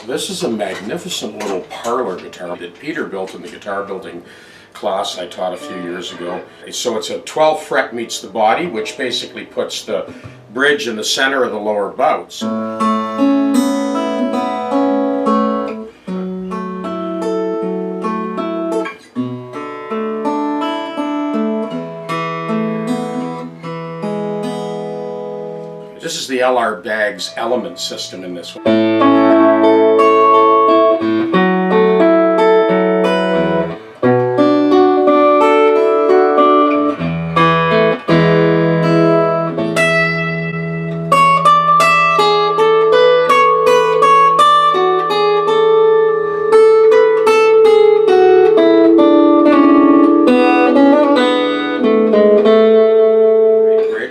This is a magnificent little Parlour guitar that Peter built in the guitar building class I taught a few years ago. So it's a 12 fret meets the body, which basically puts the bridge in the center of the lower bouts. This is the LR Baggs element system in this one.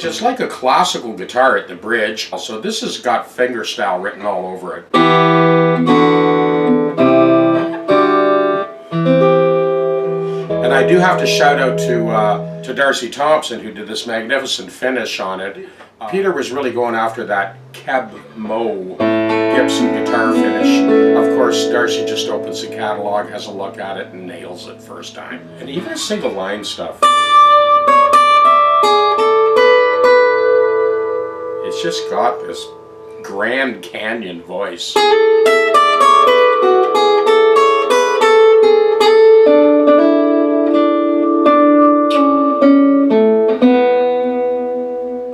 It's like a classical guitar at the bridge. So this has got fingerstyle written all over it. And I do have to shout out to Darcy Thompson, who did this magnificent finish on it. Peter was really going after that Keb Mo Gibson guitar finish. Of course, Darcy just opens the catalog, has a look at it, and nails it first time. And even single line stuff. It's just got this Grand Canyon voice.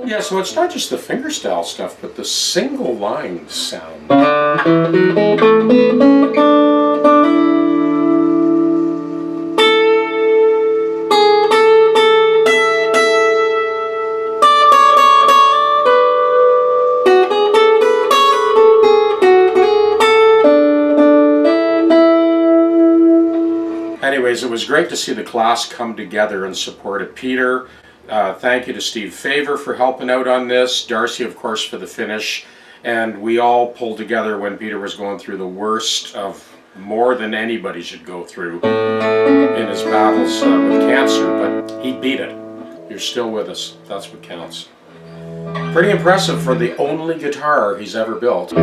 Yeah, so it's not just the fingerstyle stuff, but the single line sound. Anyways, it was great to see the class come together and support it. Peter, thank you to Steve Favor for helping out on this, Darcy, of course, for the finish, and we all pulled together when Peter was going through the worst of more than anybody should go through in his battles with cancer, but he beat it. You're still with us. That's what counts. Pretty impressive for the only guitar he's ever built.